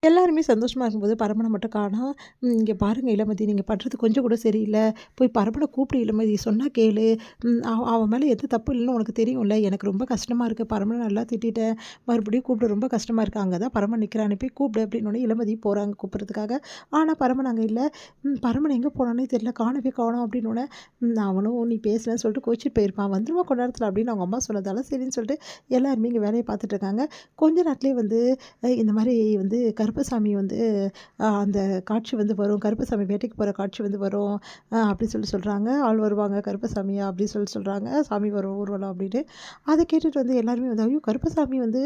எல்லாருமே சந்தோஷமா இருக்கும்போது பரமன மட்டும் காணோம். "இங்க பாருங்க இளமதி, நீங்க பண்றது கொஞ்சம் கூட சரியில்ல. போய் பரமன கூப்பிடு இளமதி, சொன்னா கேளு. அவன் மேல எந்த தப்பு இல்லன்னு உனக்கு தெரியும்ல. எனக்கு ரொம்ப கஷ்டமா இருக்கு. பரமன நல்லா திட்டிட்டேன். மறுபடியும் கூப்பிட ரொம்ப கஷ்டமா இருக்கு. அங்க தான் பரமன் நிக்கிறானே, போய் கூப்பிடு" அப்படின்னோனே இளமதி போறாங்க கூப்பிடுறதுக்காக. ஆனா பரமன் அங்க இல்ல. பரமன் எங்க போனான்னே தெரியல. காணவே காணோம் அப்படின்னோனே, அவனும் நீ பேசலன்னு சொல்லிட்டு கோச்சிட்டு போயிருப்பான். வந்துருவான் கொஞ்ச நேரத்துல அப்படின்னு அவங்க அம்மா சொன்னதால சரின்னு சொல்லிட்டு எல்லாருமே இங்க வேலைய பார்த்துட்டு இருக்காங்க. கொஞ்ச நேரத்திலேயே வந்து இந்த மாரி வந்து கருப்பசாமி வந்து அந்த காட்சி வந்து வரும். கருப்பசாமி வேட்டைக்கு போற காட்சி வந்து வரும். அப்படின்னு சொல்றாங்க. ஆள் வருவாங்க கருப்பசாமியா அப்படின்னு சொல்றாங்க. சாமி வரும் ஊர்வலம் அப்படின்னு. அத கேட்டுட்டு வந்து எல்லாருமே வந்து ஐயோ! கருப்பசாமி வந்து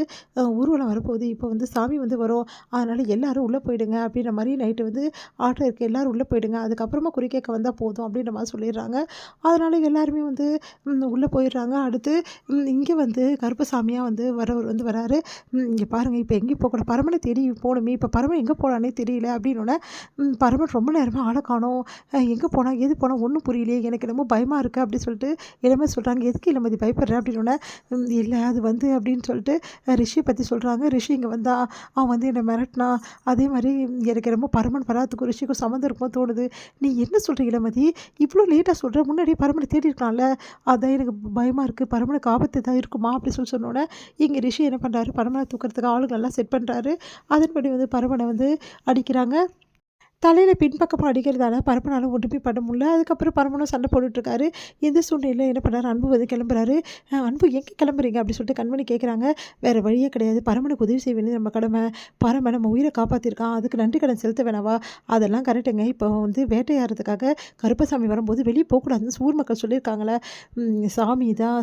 ஊர்வலம் வரப்போகுது. இப்போ வந்து சாமி வந்து வரும். அதனால எல்லாரும் உள்ள போயிடுங்க அப்படின்ற மாரி நைட்டு வந்து ஆட்டோ இருக்கு. எல்லாரும் உள்ள போயிடுங்க. அதுக்கப்புறமா குறி கேட்க வந்தா போதும் அப்படின்ற மாரி சொல்லிடுறாங்க. அதனால எல்லாருமே வந்து உள்ள போயிடுறாங்க. அடுத்து இங்க வந்து கருப்பசாமியா வந்து வரவர் வந்து வராரு. இங்க பாருங்க இப்ப எங்கேயும் போக்கூடாது. பரமன தேடி போணுமே, இப்ப பரமன் எங்க போனான்னே தெரியல அப்படின்னோனே, பரமன் ரொம்ப நேரமா ஆள காணோம். எங்க போனா? ஏது போனா? ஒண்ணும் புரியலையே! எனக்கு என்னமோ பயமா இருக்கு அப்படின்னு சொல்லிட்டு இளமதி சொல்றாங்க. எதுக்கு இளமதி பயப்படுற? அப்படின்னோனே, இல்ல அது வந்து அப்படின்னு சொல்லிட்டு ரிஷிய பத்தி சொல்றாங்க. ரிஷி இங்க வந்தா, அவன் வந்து என்ன மிரட்டினான். அதே மாரி எனக்கு என்னமோ பரமன் வராததுக்கும் ரிஷிக்கும் சம்மந்தம் இருக்குமோ தோணுது. நீ என்ன சொல்ற இளமதி? இவ்ளோ லேட்டா சொல்ற? முன்னாடியே பரமன தேடி இருக்கலாம்ல. அதான் எனக்கு பயமா இருக்கு. பரமனுக்கு ஆபத்து ஏதாவது இருக்குமா? அப்படி சொன்னோனே, இங்க ரிஷி என்ன பண்றாரு? பரமன தூக்குறதுக்கு ஆளுங்களெல்லாம் செட் பண்றாரு. அதன்படி வந்து பரமன வந்து அடிக்கிறாங்க. தலையில பின்பக்கமா அடிக்கிறதால பரப்பனால ஒண்ணுமே பண்ண முடியல. அதுக்கப்புறம் பரமனும் சண்டை போட்டுட்ருக்காரு. இந்த சூழ்நிலையில என்ன பண்ணாரு, அன்பு வந்து கிளம்புறாரு. "அன்பு எங்க கிளம்புறீங்க?" அப்படி சொல்லிட்டு கண்மணி கேட்குறாங்க. "வேற வழியே கிடையாது. பரமனுக்கு உதவி செய்ய வேண்டியது நம்ம கடமை. பரமன் நம்ம உயிர காப்பாத்திருக்கான். அதுக்கு நன்றி கடன் செலுத்த வேணாவா?" "அதெல்லாம் கரெக்ட்டுங்க. இப்போ வந்து வேட்டையாடுறதுக்காக கருப்பசாமி வரும்போது வெளிய போக்கூடாதுன்னு ஊர் மக்கள் சொல்லியிருக்காங்கல்ல.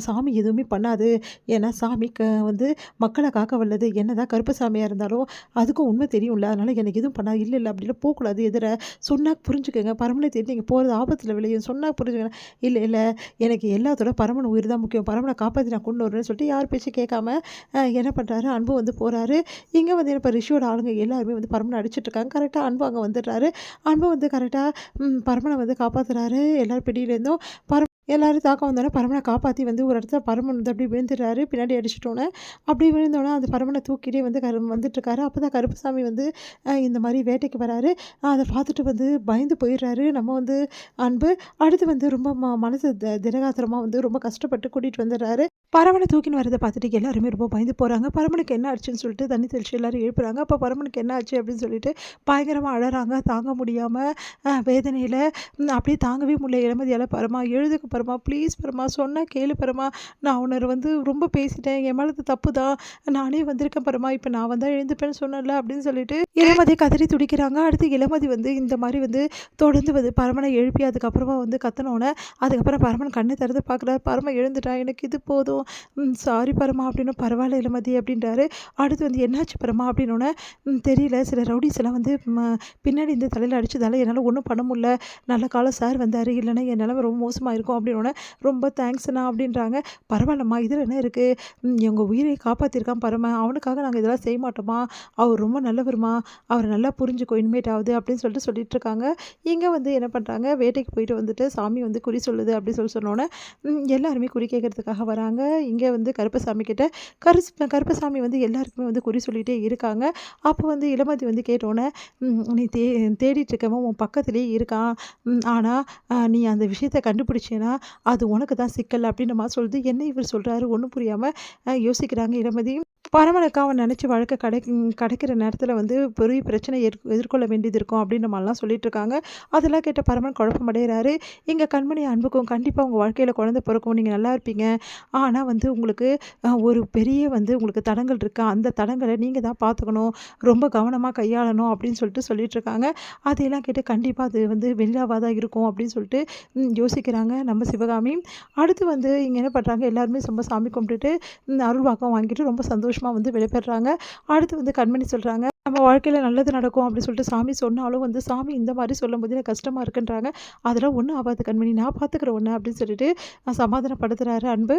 சாமி எதுவுமே பண்ணாது. ஏன்னா சாமி வந்து மக்கள காக்க வல்லது. என்னதான் கருப்பசாமியா இருந்தாலும் அதுக்கும் உண்மை தெரியும்ல. அதனால எனக்கு எதுவும் பண்ணாது." "இல்ல, இல்ல அப்படிலாம் போக்கூடாது. எதிர சொன்னா புரிஞ்சுக்கங்க. பரமனை தேடி நீங்க போறது ஆபத்துல விளையும். சொன்னா புரிஞ்சுக்கங்க." "இல்ல, இல்ல எனக்கு எல்லாத்தோட பரமன் உயிர் தான் முக்கியம். பரமனை காப்பாத்தி நான் கொண்டு வருவேன்னு" சொல்லிட்டு யார் பேச்சும் கேட்காம என்ன பண்றாரு, அன்பு வந்து போறாரு. இங்க வந்து இப்ப ரிஷியோட ஆளுங்க எல்லாருமே வந்து பரமனை அடிச்சிட்டு இருக்காங்க. கரெக்ட்டா அன்பு அங்க வந்துடுறாரு. அன்பு வந்து கரெக்ட்டா பரமனை வந்து காப்பாத்துறாரு. எல்லார் பிடியிலேருந்தும் எல்லாரும் தாக்கம் வந்தோனே பரமனை காப்பாத்தி வந்து ஒரு இடத்துல பரமன் வந்து அப்படியே விழுந்துடுறாரு. பின்னாடி அடிச்சுட்டோன்னே, அப்படியே விழுந்தோனே அந்த பரமனை தூக்கிட்டே வந்து வந்துட்டுருக்காரு. அப்பதான் கருப்பசாமி வந்து இந்த மாரி வேட்டைக்கு வராரு. அத பார்த்துட்டு வந்து பயந்து போயிடுறாரு. நம்ம வந்து அன்பு. அடுத்து வந்து ரொம்ப மனசு திடகாத்திரமா வந்து ரொம்ப கஷ்டப்பட்டு கூட்டிட்டு வந்துடுறாரு. பரமன தூக்கின்னு வரத பார்த்துட்டு எல்லாருமே ரொம்ப பயந்து போறாங்க. பரமனுக்கு என்ன ஆச்சுன்னு சொல்லிட்டு தண்ணி தெளிச்சு எல்லாரும் எழுப்புறாங்க. அப்ப பரமனுக்கு என்ன ஆச்சு அப்படின்னு சொல்லிட்டு பயங்கரமா அழறாங்க. தாங்க முடியாம வேதனையில அப்படியே தாங்கவே முடியல இளமதியால. "பரமா எழுதுக்கு பரமா, ப்ளீஸ் பரமா, சொன்னா கேளு பரமா. நான் உன்ன வந்து ரொம்ப பேசிட்டேன். என் மேல தப்பு தான். நானே வந்திருக்கேன் பரமா. இப்ப நான் வந்தா எழுந்துப்பேன்னு சொன்னேன்ல" அப்படின்னு சொல்லிட்டு இளமதி கதறி துடிக்கிறாங்க. அடுத்து இளமதி வந்து இந்த மாரி வந்து தொடர்ந்து வந்து பரமனை எழுப்பி அதுக்கப்புறமா வந்து கத்துனோனே, அதுக்கப்புறம் பரமன் கண்ண திறந்து பார்க்குறாரு. "பரம எழுந்துட்டான். எனக்கு இது போதும். சாரி பரமா" அப்படின்னு. "பரவாயில்ல இளமதி" அப்படின்றாரு. அடுத்து வந்து "என்னாச்சு பரமா?" அப்படின்னோனே, தெரியல. சில ரவுடீஸ் எல்லாம் வந்து பின்னாடி இந்த தலையில அடிச்சதால என்னால ஒண்ணும் பண்ண முடியல. நல்ல காலம் சார் வந்தாரு. இல்லைன்னா என் நிலைமை ரொம்ப மோசமா இருக்கும்" அப்படின்னோனே, "ரொம்ப தேங்க்ஸ்ண்ணா" அப்படின்றாங்க. "பரவாயில்லம்மா, இதில என்ன இருக்கு? எங்க உயிரை காப்பாத்திருக்கான் பரமன். அவனுக்காக நாங்க இதெல்லாம் செய்ய மாட்டோமா? அவர் ரொம்ப நல்லவருமா. அவர நல்லா புரிஞ்சுக்கோ இனிமேட்டாவது" அப்படின்னு சொல்லிட்டு இருக்காங்க. இங்க வந்து என்ன பண்றாங்க, வேட்டைக்கு போயிட்டு வந்துட்டு சாமி வந்து குறி சொல்லுது அப்படின்னு சொன்னோனே, எல்லாருமே குறி கேட்கறதுக்காக வராங்க. இங்க வந்து கருப்பசாமி கிட்ட கருப்பசாமி வந்து எல்லாருக்குமே வந்து குறி சொல்லிட்டே இருக்காங்க. அப்போ வந்து இளமதி வந்து கேட்டோனே, "நீ தேடிட்டு இருக்கவன் உன் பக்கத்திலேயே இருக்கான். ஆனா நீ அந்த விஷயத்த கண்டுபிடிச்சேன்னா, அது உனக்கு தான் சிக்கல்" அப்படின்ற மாரி சொல்லுது. என்ன இவர் சொல்றாரு ஒண்ணும் புரியாம யோசிக்கிறாங்க இளமதி. பரமனுக்கு அவன் நினச்ச வாழ்க்கை கிடைக்கிற நேரத்தில வந்து பெரிய பிரச்சனை எதிர்கொள்ள வேண்டியது இருக்கும் அப்படின்ற மாரிலாம் சொல்லிட்டுருக்காங்க. அதெல்லாம் கேட்ட பரமன் குழப்பமடைகிறாரு. எங்க கண்மணி அன்புக்கும் கண்டிப்பா உங்க வாழ்க்கையில குழந்தை பிறக்கும். நீங்க நல்லா இருப்பீங்க. ஆனா வந்து உங்களுக்கு ஒரு பெரிய வந்து உங்களுக்கு தடங்கல் இருக்கு. அந்த தடங்கல நீங்க தான் பார்த்துக்கணும். ரொம்ப கவனமா கையாளணும் அப்படின்னு சொல்லிட்டுருக்காங்க. அதையெல்லாம் கேட்டு கண்டிப்பா அது வந்து வெள்ளாவா தான் இருக்கும் அப்படின்னு சொல்லிட்டு யோசிக்கிறாங்க நம்ம சிவகாமி. அடுத்து வந்து இங்க என்ன பண்றாங்க, எல்லாருமே ரொம்ப சாமி கும்பிட்டுட்டு அருள்வாக்கம் வாங்கிட்டு ரொம்ப சந்தோஷமா வந்து விடைபெறுறாங்க. அடுத்து வந்து கண்மணி சொல்றாங்க, "நம்ம வாழ்க்கையில நல்லது நடக்கும்" அப்படின்னு சொல்லிட்டு சாமி சொன்னாலும் வந்து சாமி இந்த மாரி சொல்லும்போது எனக்கு கஷ்டமா இருக்குன்றாங்க. "அதெல்லாம் ஒண்ணும் ஆகாது கண்மணி. நான் பார்த்துக்கிறேன் உன்ன" அப்படின்னு சொல்லிட்டு சமாதானப்படுத்துறாரு அன்பு.